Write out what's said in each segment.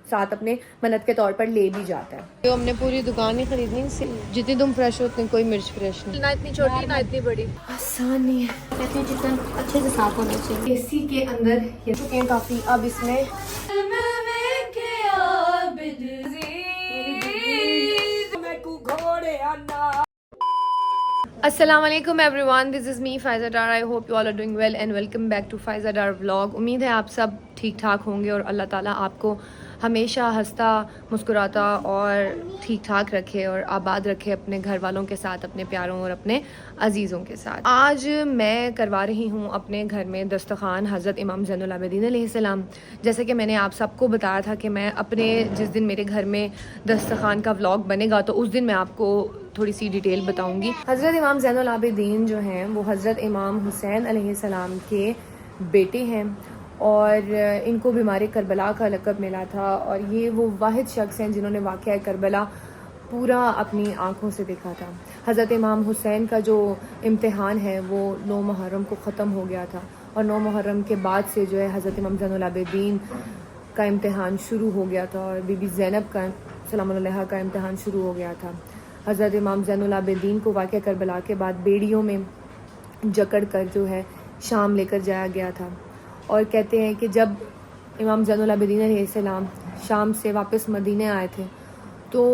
साथ अपने मन्नत के तौर पर ले भी जाता है। तो हमने पूरी दुकान ही खरीदनी, जितनी तुम फ्रेश हो उतनी कोई मिर्च फ्रेश नहीं, ना इतनी छोटी ना इतनी बड़ी। आसान नहीं है, कहते हैं चिकन अच्छे से साफ होना चाहिए। एसी के अंदर ये चुके हैं काफ़ी। अब इसमें अस्सलामुअलैकुम everyone, this is me Faiza Dar. I hope you all are doing well and welcome back to Faiza Dar vlog. उम्मीद है आप सब ठीक ठाक होंगे और अल्लाह ताला आपको हमेशा हंसता मुस्कुराता और ठीक ठाक रखे और आबाद रखे अपने घर वालों के साथ, अपने प्यारों और अपने अजीज़ों के साथ। आज मैं करवा रही हूँ अपने घर में दस्तरखान हज़रत इमाम ज़ैनुल आबिदीन अलैहिस्सलाम। जैसे कि मैंने आप सबको बताया था कि मैं अपने जिस दिन मेरे घर में दस्तरखान का व्लॉग बनेगा तो उस दिन मैं आपको थोड़ी सी डिटेल बताऊंगी। हज़रत इमाम ज़ैनुल आबिदीन जो हैं वो हज़रत इमाम हुसैन अलैहिस्सलाम के बेटे हैं और इनको बीमारी करबला का लक़ब मिला था और ये वो वाहिद शख्स हैं जिन्होंने वाक़या करबला पूरा अपनी आँखों से देखा था। हज़रत इमाम हुसैन का जो इम्तिहान है वो 9 मुहर्रम को ख़त्म हो गया था और 9 मुहर्रम के बाद से जो है हज़रत इमाम ज़ैनुल आबिदीन का इम्तिहान शुरू हो गया था और बीबी ज़ैनब का सलामुल्लाह अलैहा का इम्तिहान शुरू हो गया था। हज़रत इमाम ज़ैनुल आबिदीन को वाक़या करबला के बाद बेड़ियों में जकड़ कर जो है शाम लेकर जाया गया था और कहते हैं कि जब इमाम ज़ैनुल आबिदीन अलैहिस्सलाम शाम से वापस मदीने आए थे तो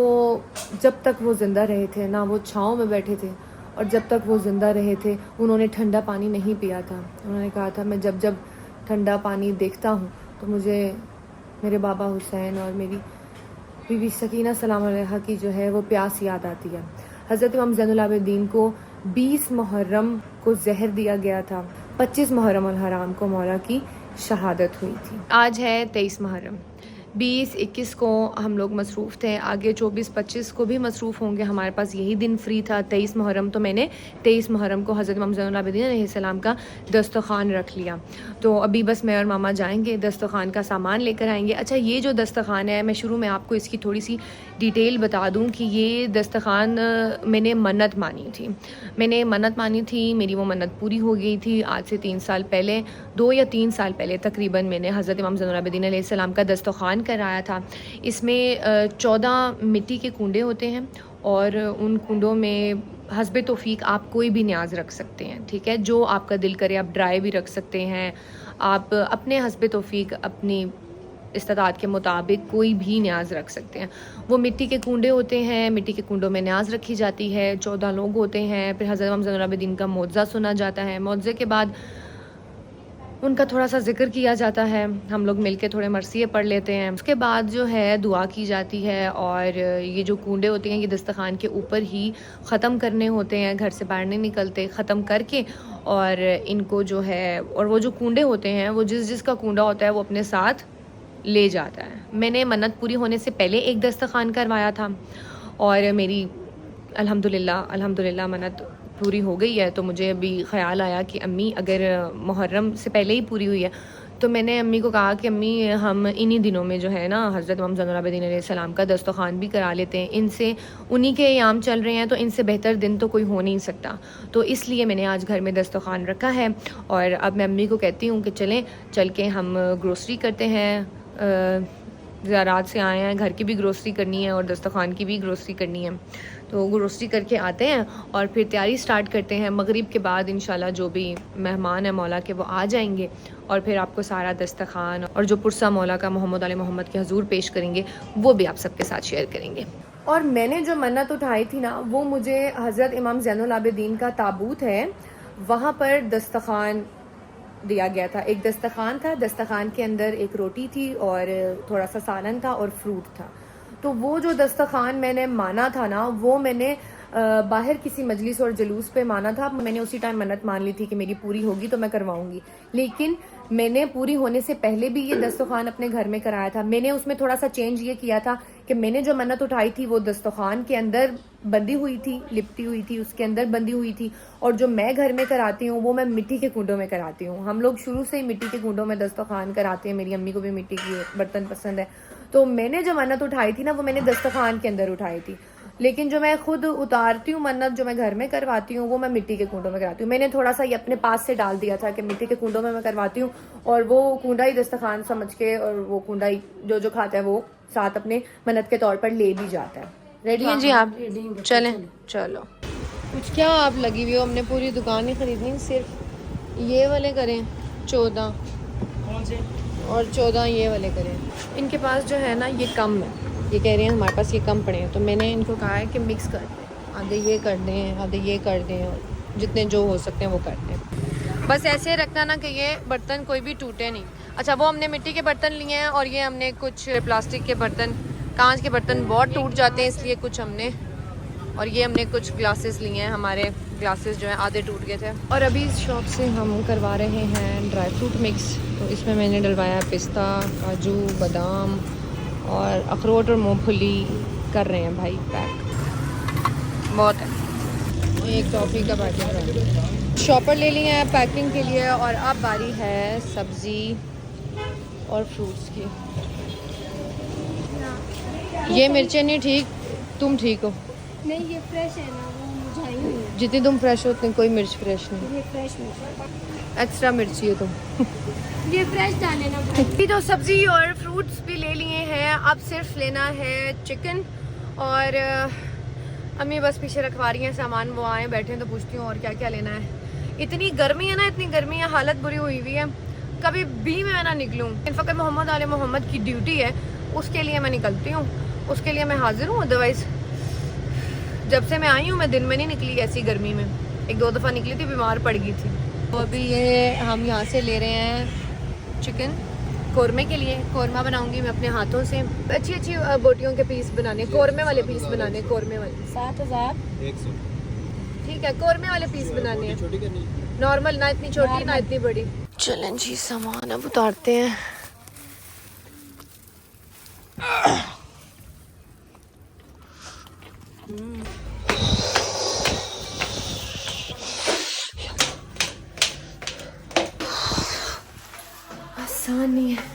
जब तक वो ज़िंदा रहे थे ना वो छाँव में बैठे थे और जब तक वो ज़िंदा रहे थे उन्होंने ठंडा पानी नहीं पिया था। उन्होंने कहा था मैं जब जब ठंडा पानी देखता हूँ तो मुझे मेरे बाबा हुसैन और मेरी बीबी सकीना सलाम अलैहा की जो है वो प्यास याद आती है। हज़रत इमाम ज़ैनुल आबिदीन को 20 मुहर्रम को जहर दिया गया था, 25 मुहर्रम अल हराम को मौला की शहादत हुई थी। आज है 23 मुहर्रम। 20-21 को हम लोग मसरूफ़ थे, आगे 24-25 को भी मसरूफ़ होंगे। हमारे पास यही दिन फ्री था 23 मुहर्रम, तो मैंने 23 मुहर्रम को हज़रत इमाम ज़ैनुल आबिदीन अलैहिस्सलाम का दस्तरखान रख लिया। तो अभी बस मैं और मामा जाएंगे, दस्तरखान का सामान लेकर आएंगे। अच्छा, ये जो दस्तरखान है, मैं शुरू में आपको इसकी थोड़ी सी डिटेल बता दूँ कि ये दस्तरखान मैंने मन्नत मानी थी। मेरी वो मन्नत पूरी हो गई थी आज से 3 साल पहले, 2 या 3 साल पहले तकरीबन मैंने हज़रत इमाम ज़ैनुल आबिदीन अलैहिस्सलाम का दस्तरखान कराया था। इसमें 14 मिट्टी के कुंडे होते हैं और उन कुंडों में हस्बे तौफीक आप कोई भी न्याज रख सकते हैं, ठीक है। जो आपका दिल करे आप ड्राई भी रख सकते हैं, आप अपने हस्बे तौफीक अपनी इस्तात के मुताबिक कोई भी न्याज रख सकते हैं। वो मिट्टी के कुंडे होते हैं, मिट्टी के कुंडों में न्याज रखी जाती है। 14 लोग होते हैं। फिर हज़रत इमाम ज़ैनुल आबिदीन का मौज़ा सुना जाता है। मौज़े के बाद उनका थोड़ा सा जिक्र किया जाता है, हम लोग मिलके थोड़े मरसिए पढ़ लेते हैं। उसके बाद जो है दुआ की जाती है और ये जो कुंडे होते हैं ये दस्तरखान के ऊपर ही ख़त्म करने होते हैं, घर से बाहर नहीं निकलते। ख़त्म करके और इनको जो है, और वो जो कुंडे होते हैं वो जिसका कुंडा होता है वो अपने साथ ले जाता है। मैंने मन्नत पूरी होने से पहले एक दस्तरखान करवाया था और मेरी अल्हम्दुलिल्लाह मन्नत पूरी हो गई है। तो मुझे अभी ख़्याल आया कि अम्मी अगर मुहर्रम से पहले ही पूरी हुई है तो मैंने अम्मी को कहा कि अम्मी हम इन्हीं दिनों में जो है ना हज़रत इमाम ज़ैनुल आबिदीन अलैहिस्सलाम का दस्तरखान भी करा लेते हैं। इनसे उन्हीं के अयाम चल रहे हैं तो इनसे बेहतर दिन तो कोई हो नहीं सकता। तो इसलिए मैंने आज घर में दस्तरखान रखा है और अब मैं अम्मी को कहती हूँ कि चल के हम ग्रोसरी करते हैं। ज़ियारात से आए हैं, घर की भी ग्रोसरी करनी है और दस्तरखान की भी ग्रोसरी करनी है। तो ग्रोसरी करके आते हैं और फिर तैयारी स्टार्ट करते हैं। मगरिब के बाद इंशाल्लाह जो भी मेहमान है मौला के वो आ जाएंगे और फिर आपको सारा दस्तरखान और जो पुरसा मौला का मोहम्मद आले मोहम्मद के हजूर पेश करेंगे वो भी आप सबके साथ शेयर करेंगे। और मैंने जो मन्नत उठाई थी ना वो मुझे हज़रत इमाम ज़ैनुल आबिदीन का ताबूत है वहाँ पर दस्तरखान दिया गया था। एक दस्तरखान था, दस्तरखान के अंदर एक रोटी थी और थोड़ा सा सालन था और फ्रूट था। तो वो जो दस्तरखान मैंने माना था ना वो मैंने बाहर किसी मजलिस और जुलूस पे माना था। मैंने उसी टाइम मन्नत मान ली थी कि मेरी पूरी होगी तो मैं करवाऊंगी, लेकिन मैंने पूरी होने से पहले भी ये दस्तरखान अपने घर में कराया था। मैंने उसमें थोड़ा सा चेंज ये किया था कि मैंने जो मन्नत उठाई थी वो दस्तरखान के अंदर बंधी हुई थी, लिपटी हुई थी, उसके अंदर बंधी हुई थी, और जो मैं घर में कराती हूँ वो मैं मिट्टी के कुंडों में कराती हूँ। हम लोग शुरू से ही मिट्टी के कुंडों में दस्तरखान कराते हैं। मेरी अम्मी को भी मिट्टी के बर्तन पसंद है। तो मैंने जो मन्नत उठाई थी ना वो मैंने दस्तरखान के अंदर उठाई थी, लेकिन जो मैं खुद उतारती हूँ मन्नत, जो मैं घर में करवाती हूँ वो मैं मिट्टी के कुंडों में कराती हूँ। मैंने थोड़ा सा ये अपने पास से डाल दिया था कि मिट्टी के कुंडों में मैं करवाती हूँ और वो कुंडा ही दस्तरखान समझ के और वो कुंडा ही जो खाता है वो साथ अपने मन्नत के तौर पर ले भी जाता है। रेडी हैं जी आप? चलें चलो। कुछ क्या आप लगी हुई हो, हमने पूरी दुकान ही खरीदनी, सिर्फ ये वाले करें 14 कौन से और 14 ये वाले करें। इनके पास जो है ना ये कम है, ये कह रहे हैं हमारे पास ये कम पड़े हैं, तो मैंने इनको कहा है कि मिक्स कर दें, आधे ये कर दें आधे ये कर दें, और जितने जो हो सकते हैं वो कर दें। बस ऐसे रखना ना कि ये बर्तन कोई भी टूटे नहीं। अच्छा, वो हमने मिट्टी के बर्तन लिए हैं और ये हमने कुछ प्लास्टिक के बर्तन, कांच के बर्तन बहुत टूट जाते हैं इसलिए कुछ हमने, और ये हमने कुछ ग्लासेस लिए हैं, हमारे ग्लासेस जो हैं आधे टूट गए थे। और अभी इस शॉप से हम करवा रहे हैं ड्राई फ्रूट मिक्स, तो इसमें मैंने डलवाया पिस्ता, काजू, बादाम और अखरोट और मूंगफली कर रहे हैं भाई पैक। बहुत है। एक टॉफ़ी का पैकेट शॉपर ले लिए हैं पैकिंग के लिए, और अब बारी है सब्ज़ी और फ्रूट्स की। ये मिर्चें नहीं ठीक, तुम ठीक हो? नहीं, ये फ्रेश है ना, वो मुरझाई हुई है। जितनी तुम फ्रेश हो उतनी कोई मिर्च फ्रेश नहीं, ये फ्रेश मिर्च, एक्स्ट्रा मिर्ची हो तुम। ये फ्रेश डाले ना भाई। अभी तो सब्ज़ी और फ्रूट्स भी ले लिए हैं, अब सिर्फ लेना है चिकन। और अम्मी बस पीछे रखवा रही हैं सामान, वो आए बैठे हैं तो पूछती हूँ और क्या क्या लेना है। इतनी गर्मी है ना, इतनी गर्मी है, हालत बुरी हुई हुई है, कभी भी मैं ना निकलूँ। इनफैक्ट मोहम्मद आले मोहम्मद की ड्यूटी है, उसके लिए मैं निकलती हूँ, उसके लिए मैं हाजिर हूँ। अदरवाइज़ जब से मैं आई हूँ मैं दिन में नहीं निकली ऐसी गर्मी में, एक दो दफ़ा निकली थी, बीमार पड़ गई थी। तो अभी ये हम यहाँ से ले रहे हैं चिकन कौरमे के लिए। कौरमा बनाऊंगी मैं अपने हाथों से, अच्छी अच्छी बोटियों के पीस बनाने, कौरमे वाले पीस बनाने, कौरमे वाले 7,000। 100 ठीक है, कौरमे वाले पीस बनाने हैं, छोटी करनी नॉर्मल, ना इतनी छोटी ना इतनी बड़ी। चलें जी, सामान अब उतारते हैं। आसान नहीं है।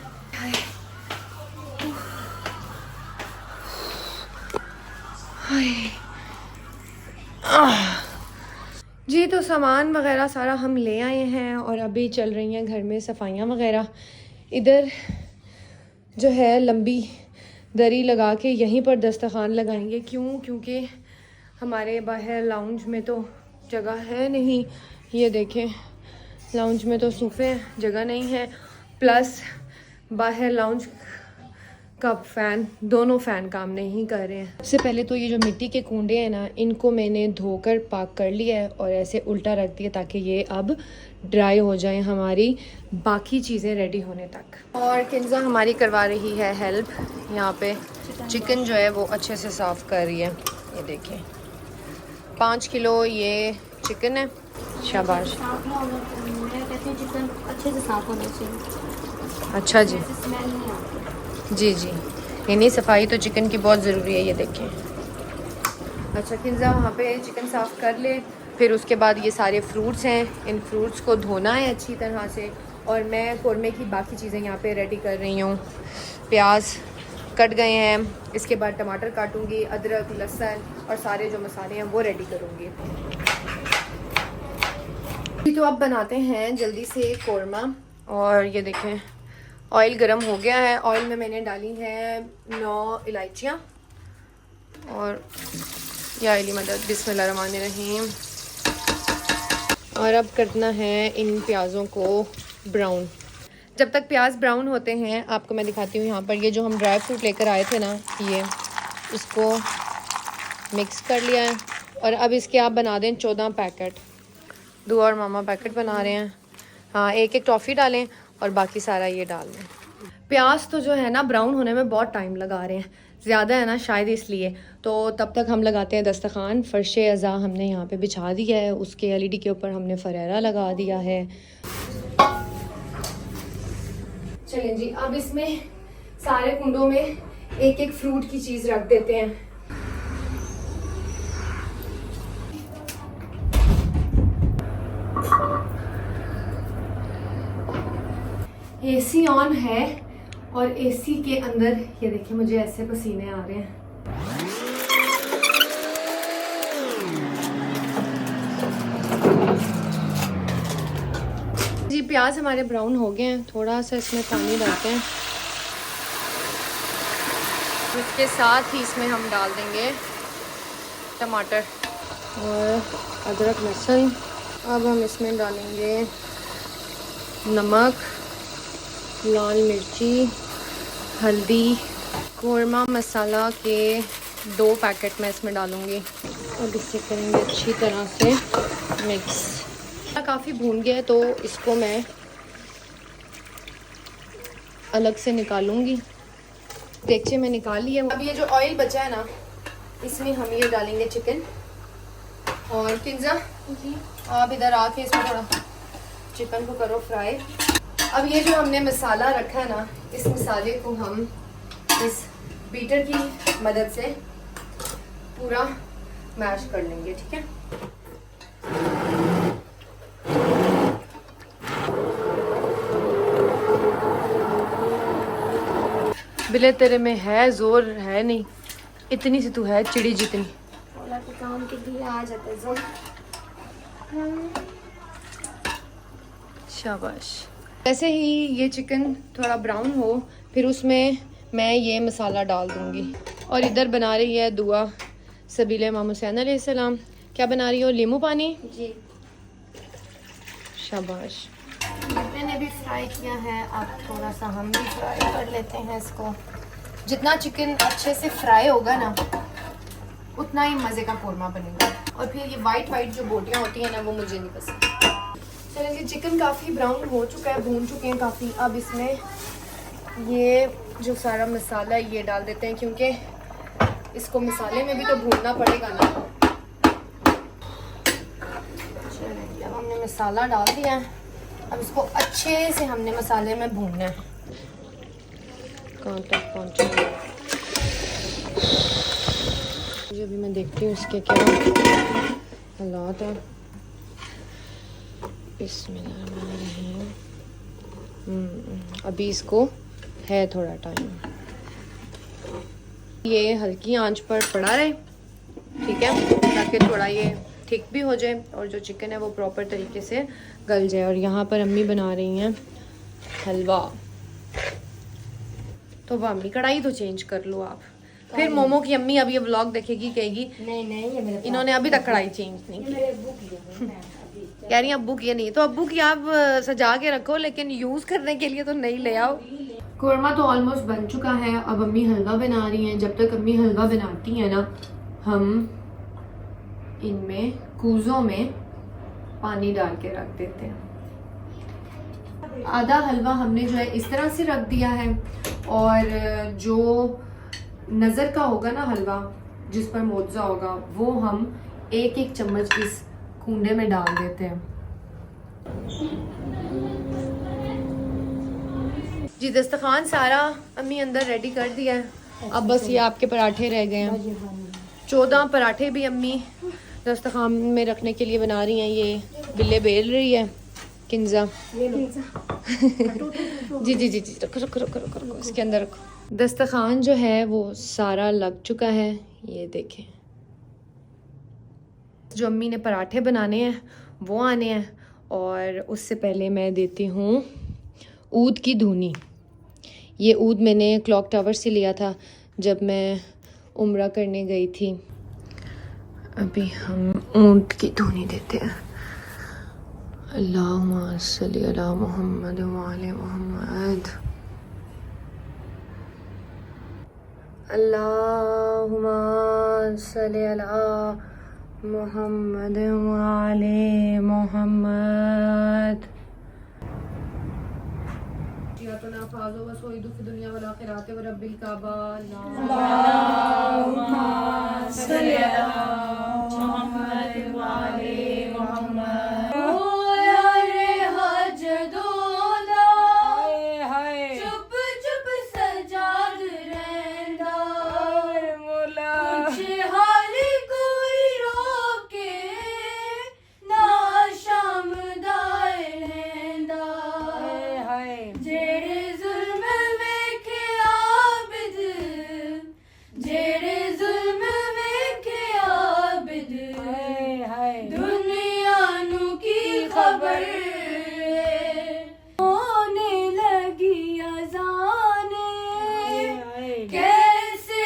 जी, तो सामान वगैरह सारा हम ले आए हैं और अभी चल रही हैं घर में सफाइयाँ वगैरह। इधर जो है लंबी दरी लगा के यहीं पर दस्तरखान लगाएंगे। क्यों? क्योंकि हमारे बाहर लाउंज में तो जगह है नहीं। ये देखें, लाउंज में तो सोफे जगह नहीं है, प्लस बाहर लाउंज का फ़ैन, दोनों फ़ैन काम नहीं कर रहे हैं। सबसे पहले तो ये जो मिट्टी के कूंडे हैं ना, इनको मैंने धोकर पाक कर लिया है और ऐसे उल्टा रख दिया ताकि ये अब ड्राई हो जाए हमारी बाकी चीज़ें रेडी होने तक। और किंजा हमारी करवा रही है हेल्प, यहाँ पे चिकन जो है वो अच्छे से साफ़ कर रही है। ये देखिए 5 किलो ये चिकन है। शाबाश। साफ ना होगा तो मैं कहती हूँ चिकन अच्छे से साफ होना चाहिए, अच्छा जी, स्मेल नहीं आती। जी जी, यानी सफाई तो चिकन की बहुत ज़रूरी है। ये देखें। अच्छा, किंजा वहाँ पे चिकन साफ़ कर ले, फिर उसके बाद ये सारे फ्रूट्स हैं, इन फ्रूट्स को धोना है अच्छी तरह से। और मैं कौरमे की बाकी चीज़ें यहाँ पे रेडी कर रही हूँ। प्याज कट गए हैं, इसके बाद टमाटर काटूँगी, अदरक, लहसुन और सारे जो मसाले हैं वो रेडी करूँगी। तो अब बनाते हैं जल्दी से कौरमा। और ये देखें ऑयल गरम हो गया है, ऑयल में मैंने डाली है 9 इलायचियाँ और या इली मदद बिस्मिल्लाहिर्रहमानिर्रहीम। और अब करना है इन प्याज़ों को ब्राउन। जब तक प्याज ब्राउन होते हैं आपको मैं दिखाती हूँ। यहाँ पर ये जो हम ड्राई फ्रूट लेकर आए थे ना, ये इसको मिक्स कर लिया है। और अब इसके आप बना दें 14 पैकेट। दुआ और मामा पैकेट बना रहे हैं। हाँ, एक एक टॉफ़ी डालें और बाकी सारा ये डाल दें। प्याज तो जो है ना ब्राउन होने में बहुत टाइम लगा रहे हैं, ज़्यादा है ना शायद इसलिए। तो तब तक हम लगाते हैं दस्तरखान। फ़र्श अज़ा हमने यहाँ पे बिछा दिया है, उसके एलईडी के ऊपर हमने फरेरा लगा दिया है। चलें जी, अब इसमें सारे कुंडों में एक एक फ्रूट की चीज़ रख देते हैं। एसी ऑन है और एसी के अंदर ये देखिए मुझे ऐसे पसीने आ रहे हैं। जी, प्याज हमारे ब्राउन हो गए हैं। थोड़ा सा इसमें पानी डालते हैं। इसके साथ ही इसमें हम डाल देंगे टमाटर और अदरक लहसुन। अब हम इसमें डालेंगे नमक, लाल मिर्ची, हल्दी, कोरमा मसाला के 2 पैकेट मैं इसमें डालूँगी। अब इसे करेंगे अच्छी तरह से मिक्स। काफ़ी भून गया है तो इसको मैं अलग से निकालूंगी। देगचे में निकाल लिया। अब ये जो ऑयल बचा है ना, इसमें हम ये डालेंगे चिकन। और किंजा जी आप इधर आके इसमें थोड़ा चिकन को करो फ्राई। अब ये जो हमने मसाला रखा है ना, इस मसाले को हम इस बीटर की मदद से पूरा मैश कर लेंगे, ठीक है। बिले तेरे में है जोर है नहीं, इतनी सी तू है चिड़ी जितनी। बोला कि काम के लिए आ जाते जोर। शाबाश। ऐसे ही ये चिकन थोड़ा ब्राउन हो, फिर उसमें मैं ये मसाला डाल दूंगी। और इधर बना रही है दुआ सबीले इमाम हुसैन अलैहिस्सलाम। क्या बना रही हो? लीमू पानी जी। शाबाश। मैंने भी फ्राई किया है, अब थोड़ा सा हम भी फ्राई कर लेते हैं इसको। जितना चिकन अच्छे से फ्राई होगा ना, उतना ही मज़े का कोरमा बनेगा। और फिर ये वाइट वाइट जो बोटियाँ होती हैं ना, वो मुझे नहीं पसंद। चलिए, चिकन काफ़ी ब्राउन हो चुका है, भून चुके हैं काफ़ी। अब इसमें ये जो सारा मसाला है ये डाल देते हैं, क्योंकि इसको मसाले में भी तो भूनना पड़ेगा ना। चलिए, अब हमने मसाला डाल दिया है। अब इसको अच्छे से हमने मसाले में भूनना है। कहाँ तक पहुँचे मुझे अभी मैं देखती हूँ इसके क्या हालात है। बिस्मिल्लाहिर्रहमानिर्रहीम। अभी इसको है थोड़ा टाइम, ये हल्की आंच पर पड़ा रहे, ठीक है, ताकि थोड़ा ये थिक भी हो जाए और जो चिकन है वो प्रॉपर तरीके से गल जाए। और यहाँ पर अम्मी बना रही हैं हलवा। तो वह अम्मी कढ़ाई तो चेंज कर लो आप। फिर मोमो की अम्मी अब ये व्लॉग देखेगी, कहेगी नहीं ये मेरे इन्होंने अभी तक कढ़ाई चेंज नहीं की। मेरे अब्बू की है, मैं अभी कह रही अब्बू की नहीं, तो अब्बू की आप सजा के रखो, लेकिन यूज करने के लिए तो नहीं ले आओ। कोरमा तो ऑलमोस्ट बन चुका है। अब अम्मी हलवा बना रही हैं। जब तक अम्मी हलवा बनाती हैं ना, हम इनमें कूजों में पानी डाल के रख देते हैं। आधा हलवा हमने जो है इस तरह से रख दिया है, और जो नज़र का होगा ना हलवा, जिस पर मोज़ा होगा, वो हम एक एक चम्मच इस कूंडे में डाल देते हैं। जी, दस्तरखान सारा अम्मी अंदर रेडी कर दिया है। अब बस ये आपके पराठे रह गए हैं। 14 पराठे भी अम्मी दस्तरखान में रखने के लिए बना रही हैं। ये बिल्ले बेल रही है किंजा। जी जी जी जी, रखो रखो रखो रखो रखो, इसके अंदर रखो। दस्तरखान जो है वो सारा लग चुका है, ये देखें। जो अम्मी ने पराठे बनाने हैं वो आने हैं, और उससे पहले मैं देती हूँ ऊद की धुनी। ये ऊद मैंने क्लॉक टावर से लिया था जब मैं उम्रा करने गई थी। अभी हम ऊद की धुनी देते हैं। अल्लाहुम्मा सल्ली अला मुहम्मद व आले मुहम्मद। अल्लाहुम्मा सल्ली अला मुहम्मद व आले मुहम्मद। दुनिया वाला आखिरात व रब्बिल काबा। अल्लाहुम्मा सल्ली अला मुहम्मद व आले मुहम्मद। होने लगी अज़ाने, कैसे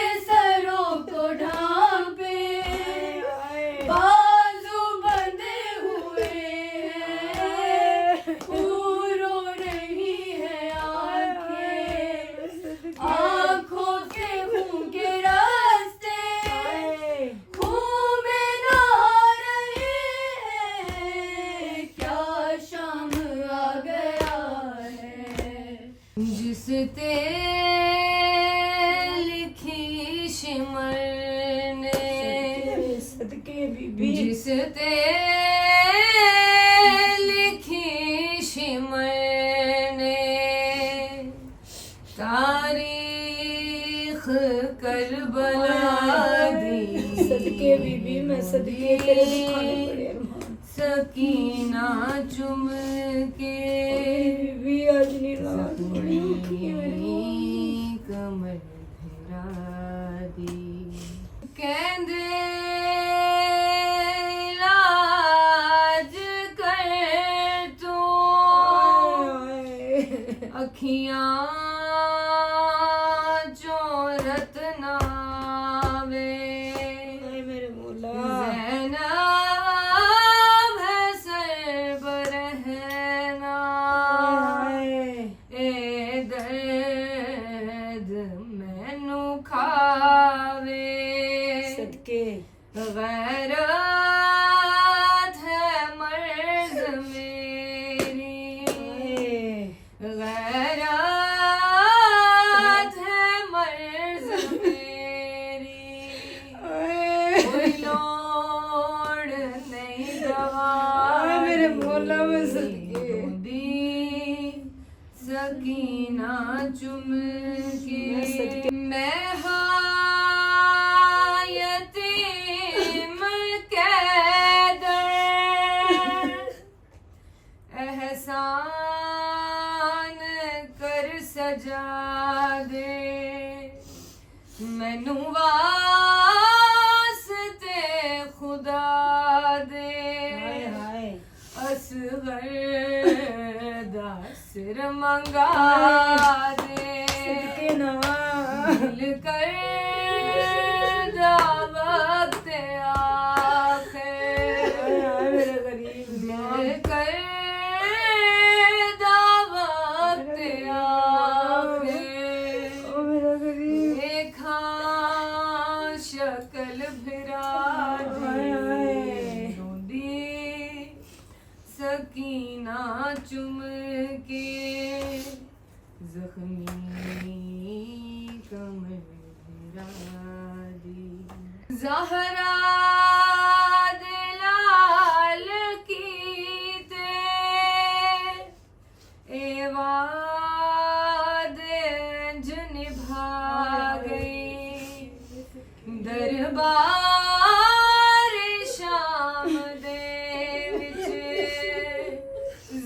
रिश्ते लिखी शिमर ने तारीख करबला दी सदके बीबी मैं सदके तेरे दिखाने पड़े अरमान सकीना चुम के बीबी आज नहीं रात बड़ी उठी है मेरी कमर फिरा दी कहंदे इलाज कर तू अखियां चोरत नावे मेरे मौला ज़ैनब है सर पर रहना ए दर्द मैनू खावे सदके गैरत है मर्ज़ मेरी गैरत है मर्ज़ मेरी कोई लोड़ नहीं दवा मेरे मौला में सदके दी सकीना चुम के मैं यतीम कैदर एहसान कर सजा दे मैनू वास्ते खुदा दे असगर दा सिर मंगा दे सदके ना दिल कर दा वक्त आखिर मेरे गरीब दिल कर दा वक्त आखिर ओ मेरा गरीब देखा शक्ल फिरा दी सकीना चुम के जख्मी कमर फिरा दी ज़हरा दिलाल की ते एवादे निभा गई दरबार शाम दे विच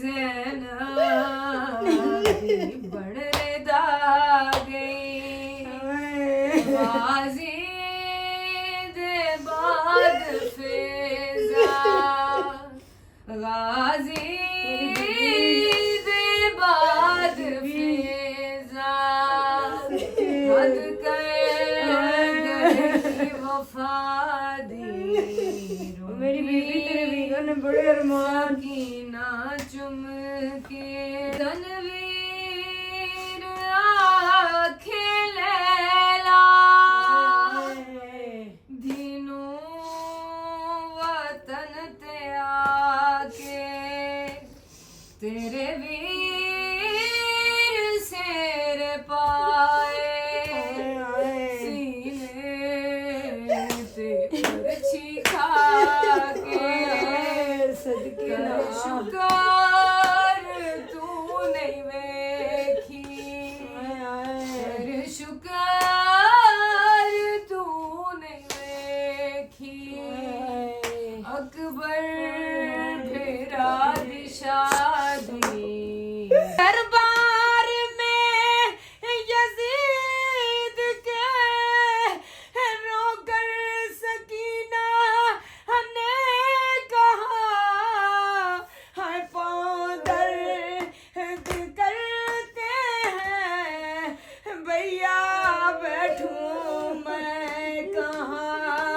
ज़ैनब दी बड़े दा गई बाजी दे बाद फिजा गाजी दे बाद फिजा हद कर गई वफा दी मेरी बीबी तेरे बीगन ने बड़े अरमान सकीना चुम के तनवीर आखे लैला दीनू वतन ते आके तेरे वीर शेर पाए सीने ते परछी खाके सदके ना शुक्र तू नहीं वेखी कर शुक्र तू नहीं वेखी अकबर फिरा दिशादी दरबार में यजीद के रोकर सकीना ने कहा है पाँव दर्द करते हैं भैया बैठूं मैं कहाँ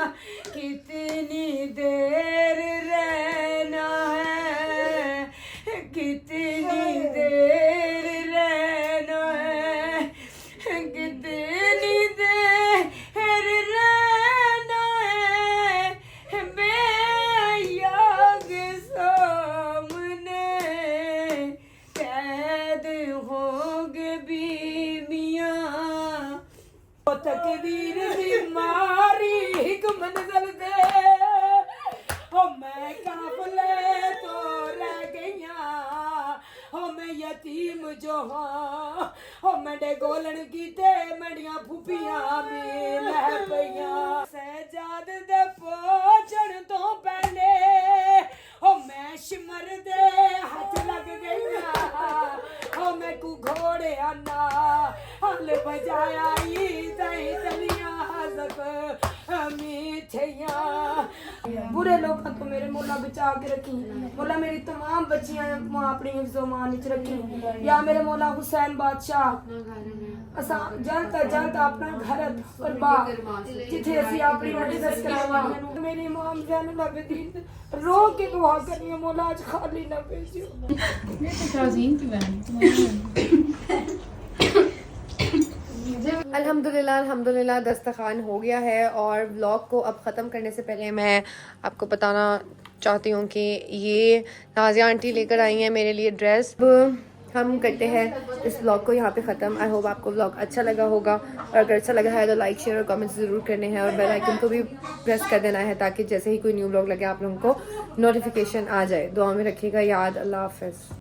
कितनी देर रहना है कितनी देर रहना है कितनी देर रहना है भैया के सामने कैद होंगे बीबियां तकदीर बीमारी एक मंजिल दे हो मैं काफले तो रह गईया हो मैं यतीम जो हाँ हो मैंने गोलन कीते मड़ियां फुफियां भी लह पईयां सहजाद दे पहुंचण तो पहले हो मैं शिमर दे हाथ लग गईया हो मैं कु घोड़े आना हल बजाया ई तई तलियां हज़ब मीठिया बुरे लोगों तो मेरे मौला बचा के रखी मौला मेरी तमाम बच्चियां अपनी हिफ्ज़ो-मान च रखी या मेरे मौला हुसैन बादशाह असा जल्द अपना घर और बाग जिथे असी अपनी वड्डी दस करावा मेरी इमाम ज़ैनुल आबिदीन रो के दुआ करनी है मौला आज खाली ना भेजियो अल्हम्दुलिल्लाह दस्तरखान हो गया है। और व्लॉग को अब ख़त्म करने से पहले मैं आपको बताना चाहती हूँ कि ये नाज़िया आंटी लेकर आई हैं मेरे लिए ड्रेस। हम करते हैं इस व्लॉग को यहाँ पे ख़त्म। आई होप आपको व्लॉग अच्छा लगा होगा और अगर अच्छा लगा है तो लाइक शेयर और कमेंट्स ज़रूर करने हैं और बेल आइकन को भी प्रेस कर देना है ताकि जैसे ही कोई न्यू व्लॉग लगे आप लोगों को नोटिफिकेशन आ जाए। दुआ में रखिएगा याद। अल्लाह हाफ़िज़।